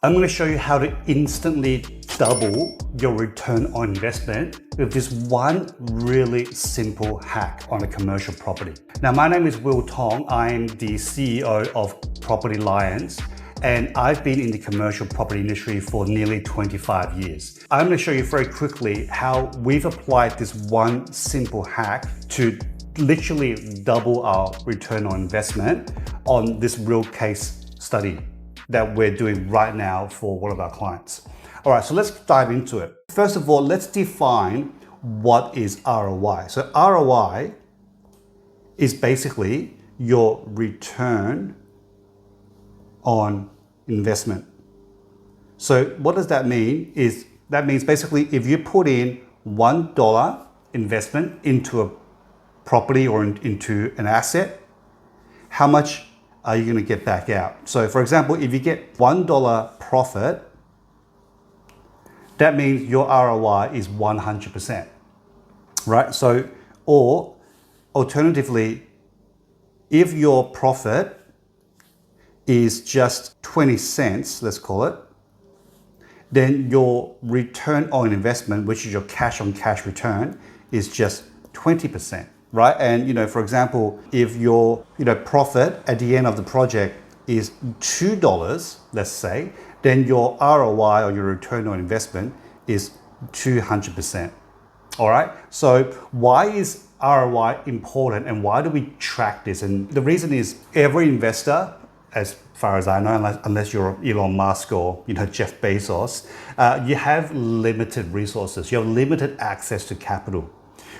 I'm going to show you how to instantly double your return on investment with this one really simple hack on a commercial property. Now, my name is Tong. I'm the CEO of Property Lions, and I've been in the commercial property industry for nearly 25 years. I'm going to show you very quickly how we've applied this one simple hack to literally double our return on investment on this real case study that we're doing right now for one of our clients. All right, so let's dive into it. First of all, let's define what is ROI. So ROI is basically your return on investment. So what does that mean? That means basically if you put in $1 investment into a property or into an asset, how much are you going to get back out? So for example, if you get $1 profit, that means your ROI is 100%, right? So, or alternatively, if your profit is just 20 cents, let's call it, then your return on investment, which is your cash on cash return, is just 20%. Right? And for example, if your profit at the end of the project is $2, let's say, then your ROI or your return on investment is 200%. All right. So why is ROI important and why do we track this? And the reason is every investor, as far as I know, unless you're Elon Musk or Jeff Bezos, you have limited resources. You have limited access to capital.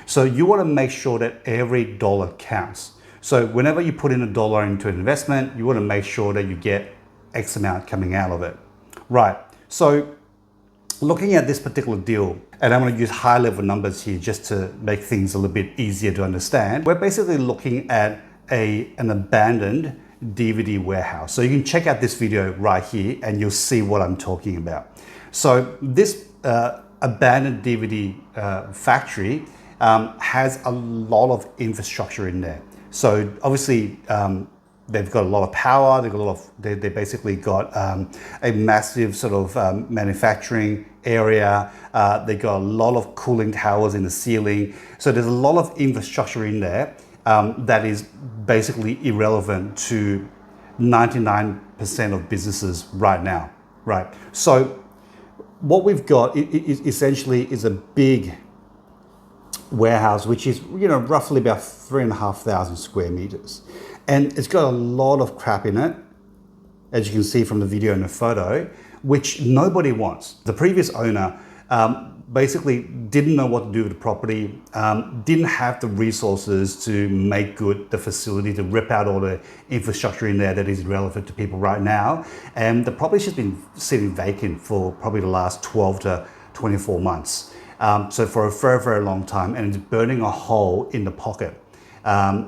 So you want to make sure that every dollar counts. So whenever you put in $1 into an investment, you want to make sure that you get X amount coming out of it. Right. So looking at this particular deal, and I'm going to use high level numbers here just to make things a little bit easier to understand. We're basically looking at an abandoned DVD warehouse. So you can check out this video right here and you'll see what I'm talking about. So this abandoned DVD factory has a lot of infrastructure in there. So obviously they've got a lot of power. They basically got a massive sort of manufacturing area. They got a lot of cooling towers in the ceiling. So there's a lot of infrastructure in there that is basically irrelevant to 99% of businesses right now. Right. So what we've got essentially is a big warehouse, which is roughly about 3,500 square meters, and it's got a lot of crap in it, as you can see from the video and the photo, which nobody wants. The previous owner basically didn't know what to do with the property, didn't have the resources to make good the facility, to rip out all the infrastructure in there that is relevant to people right now, and the property's just been sitting vacant for probably the last 12 to 24 months. So for a very, very long time, and it's burning a hole in the pocket.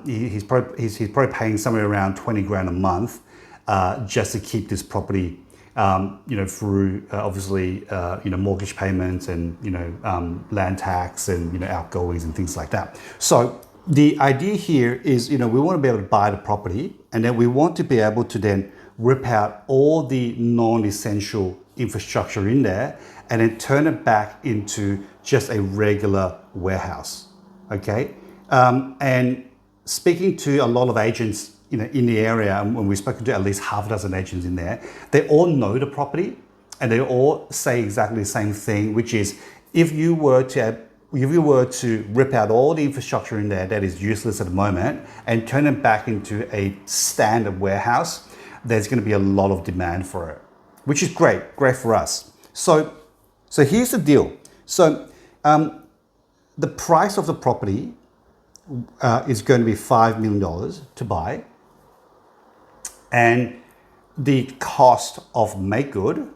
He's probably paying somewhere around 20 grand a month just to keep this property, through obviously mortgage payments and land tax and outgoings and things like that. So the idea here is we want to be able to buy the property, and then we want to be able to then rip out all the non-essential infrastructure in there and then turn it back into just a regular warehouse. Okay. And speaking to a lot of agents in the area, and when we've spoken to at least half a dozen agents in there, they all know the property and they all say exactly the same thing, which is if you were to rip out all the infrastructure in there that is useless at the moment and turn it back into a standard warehouse, there's going to be a lot of demand for it, which is great for us. So here's the deal. So the price of the property is going to be $5 million to buy, and the cost of make good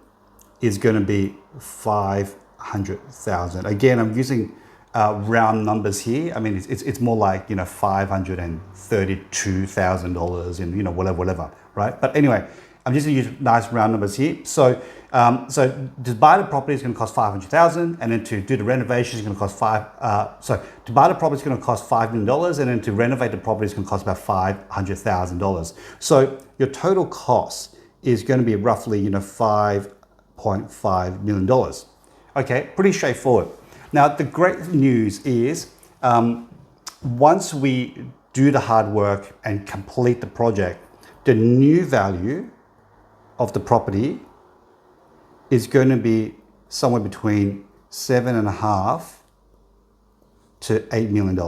is going to be $500,000. Again, I'm using round numbers here. I mean, it's more like $532,000 and whatever, right? But anyway, I'm just going to use nice round numbers here. So to buy the property is going to cost $500,000, and then to do the renovation is going to cost to buy the property is going to cost $5 million, and then to renovate the property is going to cost about $500,000. So your total cost is going to be roughly $500,000 $4.5 million. Okay, pretty straightforward. Now, the great news is once we do the hard work and complete the project, the new value of the property is going to be somewhere between $7.5 to $8 million.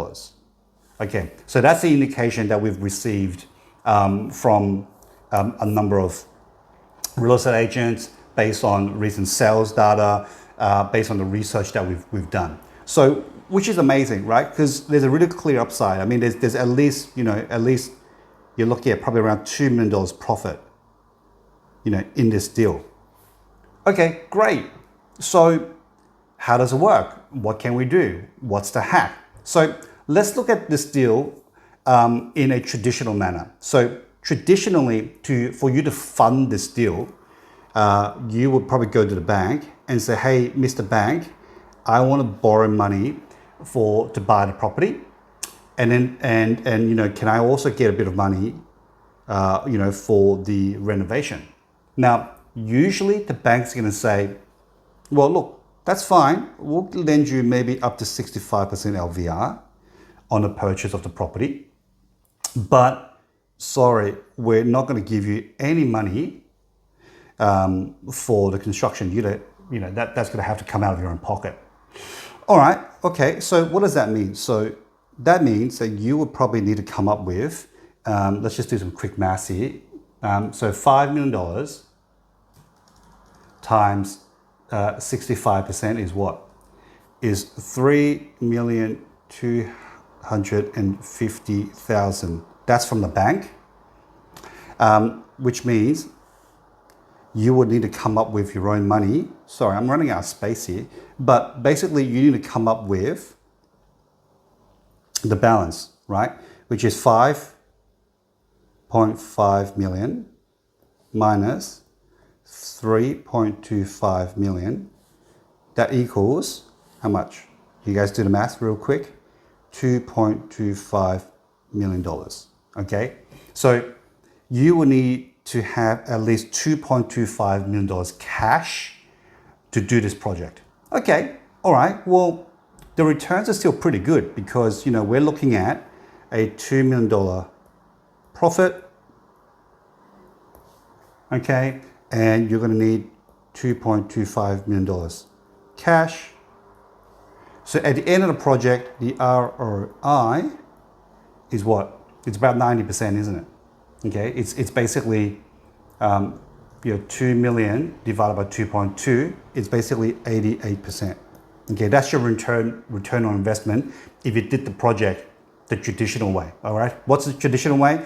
Okay, so that's the indication that we've received from a number of real estate agents based on recent sales data, based on the research that we've done. So, which is amazing, right? Because there's a really clear upside. I mean, there's at least, you're looking at probably around $2 million profit, in this deal. Okay, great. So how does it work? What can we do? What's the hack? So let's look at this deal in a traditional manner. So traditionally, for you to fund this deal, you would probably go to the bank and say, hey, Mr. Bank, I want to borrow money to buy the property. And then, can I also get a bit of money, for the renovation? Now, usually the bank's going to say, well, look, that's fine. We'll lend you maybe up to 65% LVR on the purchase of the property. But sorry, we're not going to give you any money for the construction. That's going to have to come out of your own pocket. All right. Okay. So what does that mean? So that means that you would probably need to come up with, let's just do some quick maths here. So $5 million times 65% is what? Is $3,250,000. That's from the bank, which means you would need to come up with your own money. Sorry, I'm running out of space here, but basically you need to come up with the balance, right? Which is 5.5 million minus 3.25 million. That equals how much? You guys do the math real quick. $2.25 million. Okay, so you will need to have at least $2.25 million cash to do this project. Okay, all right. Well, the returns are still pretty good because we're looking at a $2 million profit. Okay, and you're going to need $2.25 million cash. So at the end of the project, the ROI is what? It's about 90%, isn't it? Okay, it's basically 2 million divided by 2.2. It's basically 88%. Okay, that's your return on investment if you did the project the traditional way. All right, what's the traditional way?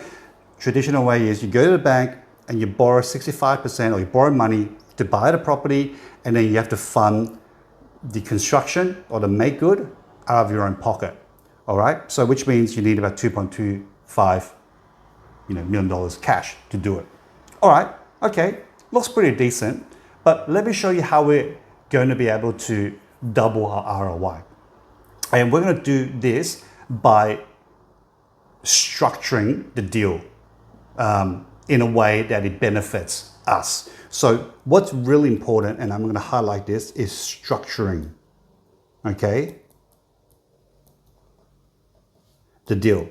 Traditional way is you go to the bank and you borrow 65%, or you borrow money to buy the property, and then you have to fund the construction or the make good out of your own pocket. All right, so which means you need about $2.25 million cash to do it. All right, okay, looks pretty decent, but let me show you how we're going to be able to double our ROI. And we're going to do this by structuring the deal in a way that it benefits us. So what's really important, and I'm going to highlight this, is structuring, okay, the deal.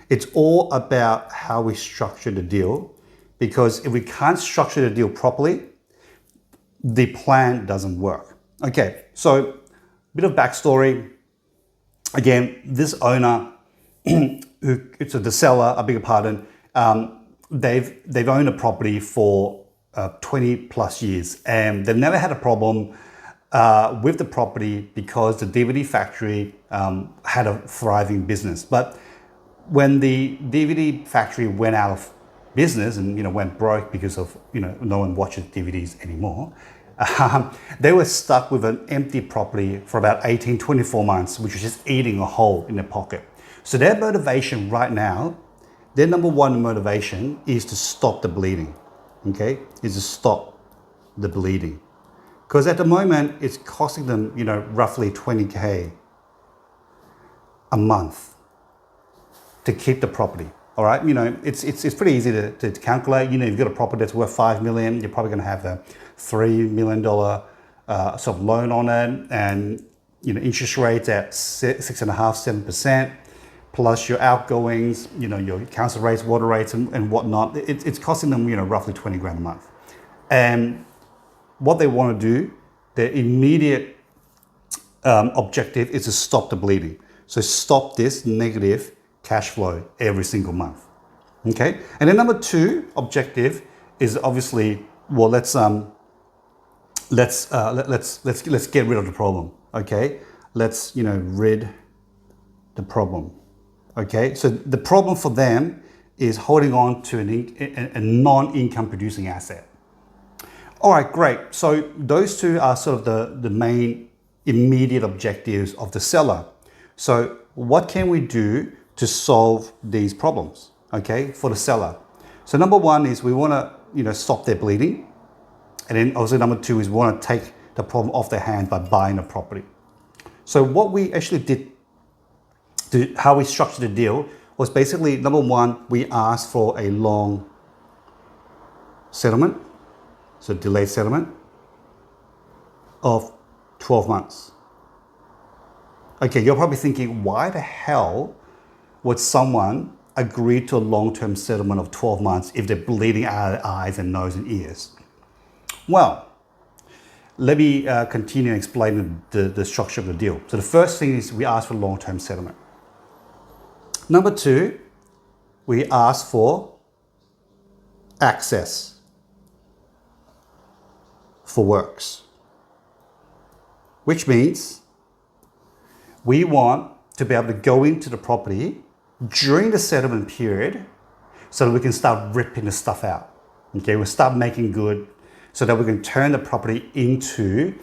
It's all about how we structure the deal, because if we can't structure the deal properly, the plan doesn't work. Okay, so a bit of backstory. Again, this owner, the seller, I beg your pardon, they've owned a property for 20 plus years, and they've never had a problem with the property because the DVD factory had a thriving business. But when the DVD factory went out of business and went broke because of no one watches DVDs anymore, they were stuck with an empty property for about 24 months, which was just eating a hole in their pocket. So their motivation right now, their number one motivation is to stop the bleeding, okay? Is to stop the bleeding. Because at the moment, it's costing them, roughly $20K a month to keep the property. All right, it's pretty easy to calculate. You've got a property that's worth $5 million. You're probably going to have a $3 million sort of loan on it, and interest rates at 6.5%, 7%, plus your outgoings, your council rates, water rates, and whatnot. It's costing them roughly 20 grand a month. And what they want to do, their immediate objective is to stop the bleeding. So stop this negative cash flow every single month. Okay, and then number two objective is obviously, well, let's get rid of the problem. Okay, let's rid the problem. Okay, so the problem for them is holding on to a non-income producing asset. All right, great. So those two are sort of the main immediate objectives of the seller. So what can we do to solve these problems, okay, for the seller? So number one is we want to, stop their bleeding. And then also number two is we want to take the problem off their hands by buying a property. So what we actually did, how we structured the deal was basically, number one, we asked for a long settlement, so delayed settlement of 12 months. Okay, you're probably thinking, why the hell would someone agree to a long-term settlement of 12 months if they're bleeding out of their eyes and nose and ears? Well, let me continue explaining the structure of the deal. So the first thing is we ask for long-term settlement. Number two, we ask for access for works, which means we want to be able to go into the property during the settlement period so that we can start ripping the stuff out. Okay, we'll start making good so that we can turn the property into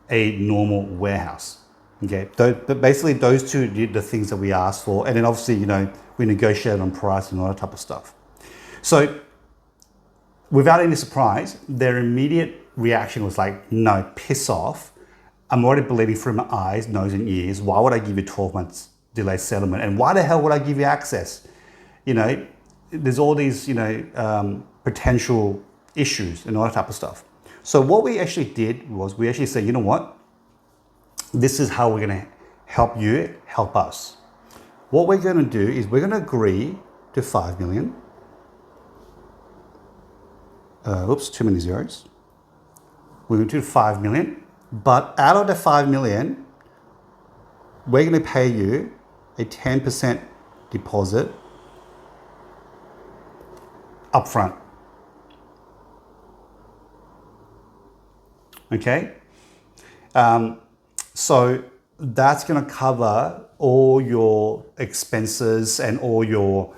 a normal warehouse. Okay, but basically those two are the things that we asked for. And then obviously, we negotiated on price and all that type of stuff. So without any surprise, their immediate reaction was like, no, piss off. I'm already bleeding through my eyes, nose and ears. Why would I give you 12 months delayed settlement? And why the hell would I give you access? There's all these, potential issues and all that type of stuff. So what we actually did was we actually said, you know what? This is how we're going to help you help us. What we're going to do is we're going to agree to 5 million. Oops, too many zeros. We're going to do 5 million, but out of the 5 million, we're going to pay you a 10% deposit upfront. Okay? So that's going to cover all your expenses and all your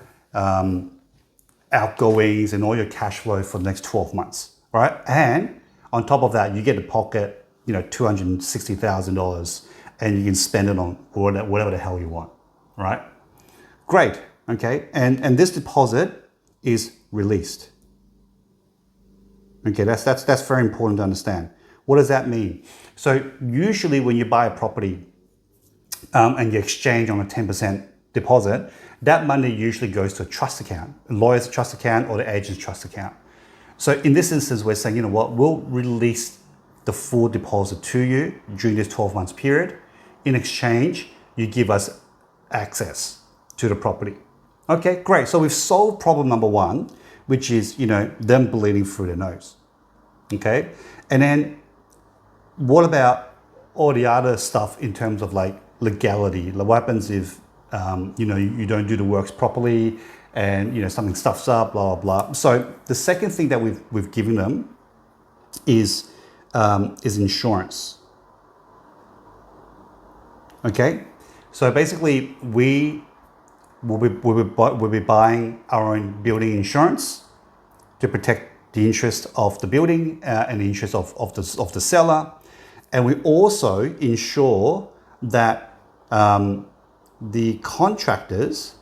outgoings and all your cash flow for the next 12 months, right? And on top of that, you get to pocket, $260,000 and you can spend it on whatever the hell you want, right? Great, okay? And this deposit is released. Okay, that's very important to understand. What does that mean? So usually when you buy a property and you exchange on a 10% deposit, that money usually goes to a trust account, a lawyer's trust account or the agent's trust account. So in this instance, we're saying, you know what, we'll release the full deposit to you during this 12 months period. In exchange, you give us access to the property. Okay, great. So we've solved problem number one, which is, them bleeding through their nose. Okay. And then what about all the other stuff in terms of like legality? What happens if, you don't do the works properly and, something stuffs up, blah, blah, blah. So the second thing that we've given them is insurance. Okay. So basically we'll be buying our own building insurance to protect the interest of the building and the interest of the seller. And we also ensure that the contractors,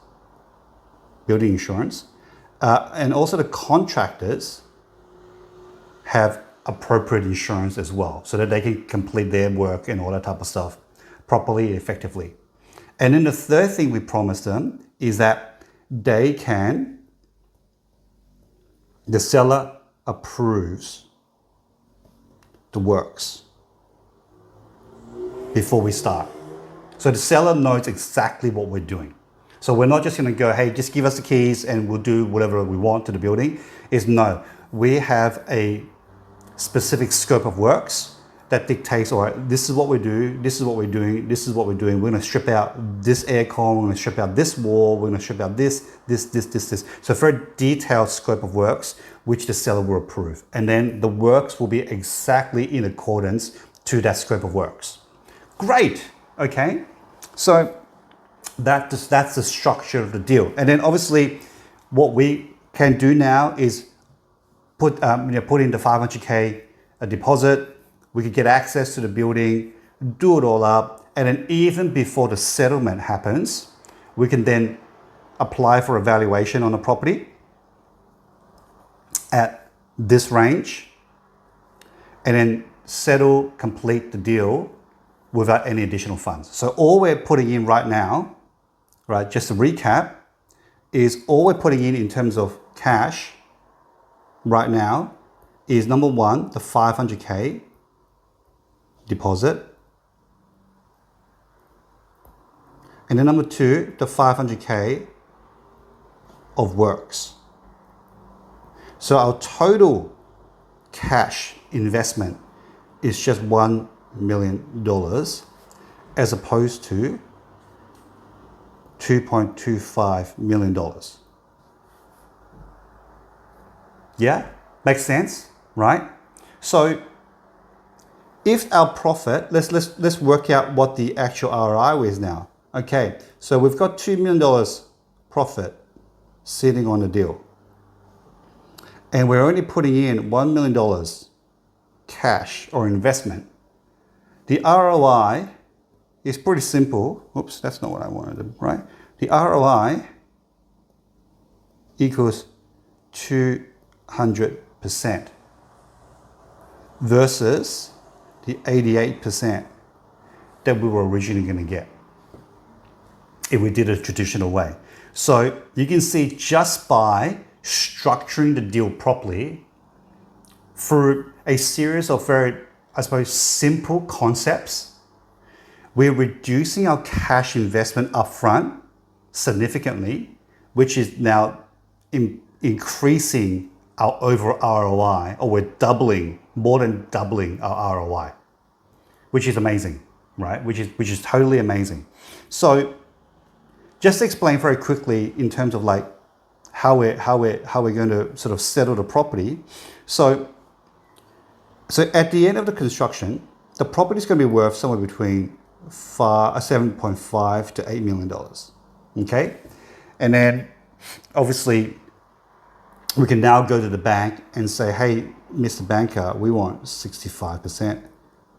building insurance, and also the contractors have appropriate insurance as well so that they can complete their work and all that type of stuff properly, effectively. And then the third thing we promised them is that the seller approves the works before we start. So the seller knows exactly what we're doing. So we're not just going to go, hey, just give us the keys and we'll do whatever we want to the building. It's no, we have a specific scope of works that dictates, all right, this is what we do, this is what we're doing, this is what we're doing. We're going to strip out this aircon, we're going to strip out this wall, we're going to strip out this. So very detailed scope of works, which the seller will approve. And then the works will be exactly in accordance to that scope of works. Great, okay? So that's the structure of the deal. And then obviously what we can do now is put in the 500K a deposit. We could get access to the building, do it all up, and then even before the settlement happens, we can then apply for a valuation on the property at this range, and then complete the deal without any additional funds. So all we're putting in right now, right, just to recap, is all we're putting in terms of cash right now is number one, the 500K deposit. And then number two, the 500K of works. So our total cash investment is just $1 million as opposed to $2.25 million. Yeah, makes sense, right? So if our profit, let's work out what the actual ROI is now. Okay, so we've got $2 million profit sitting on the deal. And we're only putting in $1 million cash or investment. The ROI is pretty simple. Oops, that's not what I wanted, right? The ROI equals 200% versus the 88% that we were originally going to get if we did it a traditional way. So you can see just by structuring the deal properly through a series of very, I suppose, simple concepts, we're reducing our cash investment upfront significantly, which is now increasing our overall ROI, or we're more than doubling our ROI, which is amazing, right? Which is totally amazing. So just to explain very quickly in terms of like how we're going to sort of settle the property. So at the end of the construction, the property is going to be worth somewhere between $7.5 to $8 million. Okay, and then obviously we can now go to the bank and say, hey, Mr. Banker, we want 65%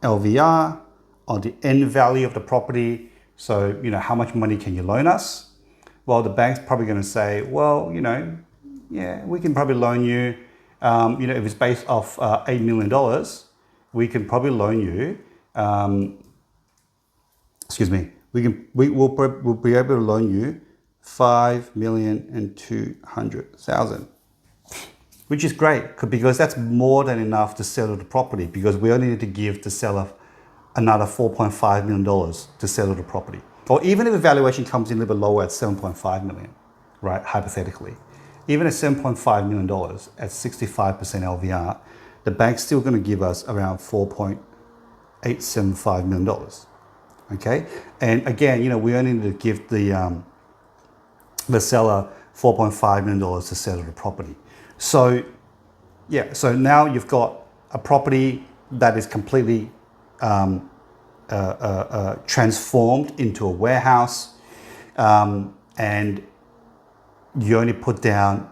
LVR on the end value of the property. So, how much money can you loan us? Well, the bank's probably going to say, well, yeah, we can probably loan you, if it's based off $8 million, we can probably loan you, we'll be able to loan you $5,200,000. Which is great because that's more than enough to settle the property, because we only need to give the seller another $4.5 million to settle the property. Or even if the valuation comes in a little bit lower at $7.5 million, right, hypothetically. Even at $7.5 million at 65% LVR, the bank's still going to give us around $4.875 million. Okay? And again, we only need to give the seller $4.5 million to settle the property. So, yeah, so now you've got a property that is completely transformed into a warehouse, and you only put down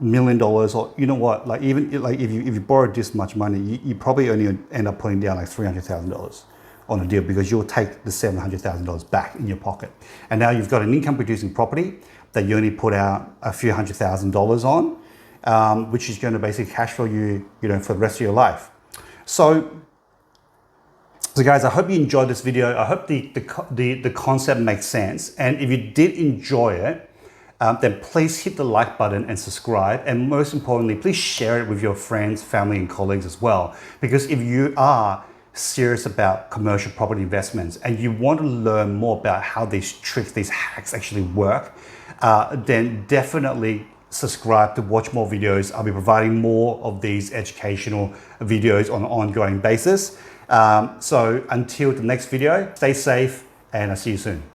$1 million, or you know what, like even like if you borrowed this much money, you probably only end up putting down like $300,000 on a deal, because you'll take the $700,000 back in your pocket. And now you've got an income producing property that you only put out a few $100,000 on, which is going to basically cash flow you, for the rest of your life. So guys, I hope you enjoyed this video. I hope the concept makes sense. And if you did enjoy it, then please hit the like button and subscribe. And most importantly, please share it with your friends, family, and colleagues as well. Because if you are serious about commercial property investments and you want to learn more about how these tricks, these hacks actually work, then definitely subscribe to watch more videos. I'll be providing more of these educational videos on an ongoing basis. So until the next video, stay safe and I'll see you soon.